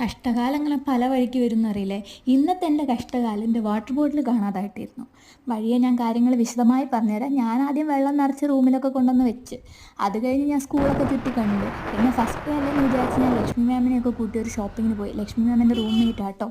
കഷ്ടകാലം അങ്ങനെ പല വഴിക്ക് വരുമെന്നറിയില്ലേ. ഇന്നത്തെ എൻ്റെ കഷ്ടകാലം എൻ്റെ വാട്ടർ ബോട്ടിൽ കാണാതായിട്ടിരുന്നു. വഴിയെ ഞാൻ കാര്യങ്ങൾ വിശദമായി പറഞ്ഞുതരാം. ഞാൻ ആദ്യം വെള്ളം നിറച്ച് റൂമിലൊക്കെ കൊണ്ടുവന്ന് വെച്ച്, അത് കഴിഞ്ഞ് ഞാൻ സ്കൂളൊക്കെ ചുറ്റി കണ്ട്, പിന്നെ ഫസ്റ്റ് ഡേ അല്ലെന്ന് വിചാരിച്ച് ഞാൻ ലക്ഷ്മി മാമിനെയൊക്കെ കൂട്ടി ഒരു ഷോപ്പിങ്ങിന് പോയി. ലക്ഷ്മി മാമിൻ്റെ റൂംമേറ്റ് ആട്ടോ.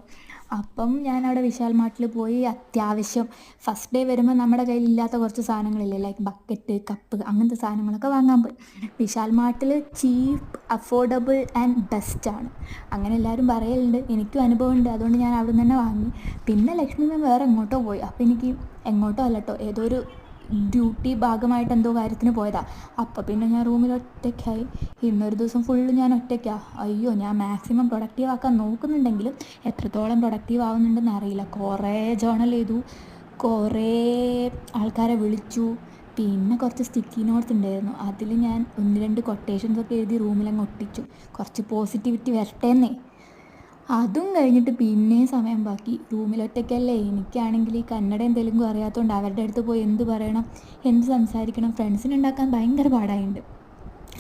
അപ്പം ഞാൻ അവിടെ വിശാൽ മാർട്ടിൽ പോയി അത്യാവശ്യം ഫസ്റ്റ് ഡേ വരുമ്പോൾ നമ്മുടെ കയ്യിലില്ലാത്ത കുറച്ച് സാധനങ്ങളില്ലേ, ലൈക്ക് ബക്കറ്റ്, കപ്പ്, അങ്ങനത്തെ സാധനങ്ങളൊക്കെ വാങ്ങാൻ പോയി. വിശാൽ മാർട്ടിൽ ചീപ്പ്, അഫോർഡബിൾ ആൻഡ് ബെസ്റ്റാണ്, അങ്ങനെ എല്ലാവരും പറയലുണ്ട്. എനിക്കും അനുഭവമുണ്ട്, അതുകൊണ്ട് ഞാൻ അവിടെ നിന്ന് തന്നെ വാങ്ങി. പിന്നെ ലക്ഷ്മി മാം വേറെ എങ്ങോട്ടോ പോയി. അപ്പോൾ എനിക്ക് എങ്ങോട്ടോ അല്ല കേട്ടോ, ഏതോ ഒരു ഡ്യൂട്ടി ഭാഗമായിട്ട് എന്തോ കാര്യത്തിന് പോയതാണ്. അപ്പോൾ പിന്നെ ഞാൻ റൂമിൽ ഒറ്റയ്ക്കായി. ഇന്നൊരു ദിവസം ഫുള്ള് ഞാൻ ഒറ്റയ്ക്കാണ്. അയ്യോ, ഞാൻ മാക്സിമം പ്രൊഡക്റ്റീവ് ആക്കാൻ നോക്കുന്നുണ്ടെങ്കിലും എത്രത്തോളം പ്രൊഡക്റ്റീവ് ആവുന്നുണ്ടെന്ന് അറിയില്ല. കുറേ ജേർണൽ ചെയ്തു, കുറേ ആൾക്കാരെ വിളിച്ചു, പിന്നെ കുറച്ച് സ്റ്റിക്കി നോട്ട്സ് ഉണ്ടായിരുന്നു, അതിൽ ഞാൻ 1-2 കൊട്ടേഷൻസൊക്കെ എഴുതി റൂമിലങ്ങ് ഒട്ടിച്ചു. കുറച്ച് പോസിറ്റിവിറ്റി വരട്ടേന്നേ. അതും കഴിഞ്ഞിട്ട് പിന്നെയും സമയം ബാക്കി. റൂമിലൊറ്റയ്ക്കല്ലേ, എനിക്കാണെങ്കിൽ ഈ കന്നഡയും തെലുങ്കും അറിയാത്തതുകൊണ്ട് അവരുടെ അടുത്ത് പോയി എന്ത് പറയണം, എന്ത് സംസാരിക്കണം, ഫ്രണ്ട്സിനുണ്ടാക്കാൻ ഭയങ്കര പാടായിട്ടുണ്ട്.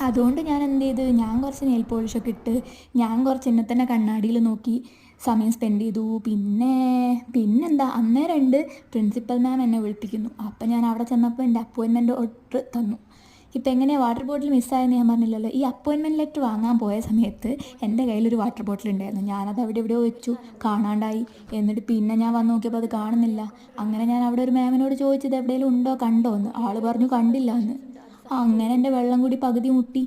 അതുകൊണ്ട് ഞാൻ എന്ത് ചെയ്ത്, ഞാൻ കുറച്ച് നെയിൽ പോളിഷൊക്കെ ഇട്ട് ഞാൻ കുറച്ച് എന്നെ തന്നെ കണ്ണാടിയിൽ നോക്കി സമയം സ്പെൻഡ് ചെയ്തു. പിന്നെന്താ, അന്നേരം ഉണ്ട് പ്രിൻസിപ്പൽ മാം എന്നെ വിളിപ്പിക്കുന്നു. അപ്പം ഞാൻ അവിടെ ചെന്നപ്പോൾ എൻ്റെ അപ്പോയിൻമെൻറ്റ് ഓർഡർ തന്നു. ഇപ്പം എങ്ങനെയാണ് വാട്ടർ ബോട്ടിൽ മിസ്സായെന്ന് ഞാൻ പറഞ്ഞില്ലല്ലോ. ഈ അപ്പോയിൻമെൻറ്റ് ലെറ്റർ വാങ്ങാൻ പോയ സമയത്ത് എൻ്റെ കയ്യിലൊരു വാട്ടർ ബോട്ടിൽ ഉണ്ടായിരുന്നു. ഞാനത് അവിടെ എവിടെയോ വെച്ചു, കാണാണ്ടായി. എന്നിട്ട് പിന്നെ ഞാൻ വന്ന് നോക്കിയപ്പോൾ അത് കാണുന്നില്ല. അങ്ങനെ ഞാൻ അവിടെ ഒരു മാമിനോട് ചോദിച്ചത് എവിടെയെങ്കിലും ഉണ്ടോ, കണ്ടോ എന്ന്. ആൾ പറഞ്ഞു കണ്ടില്ല എന്ന്. അങ്ങനെ എൻ്റെ വെള്ളം കൂടി പകുതി മുട്ടി.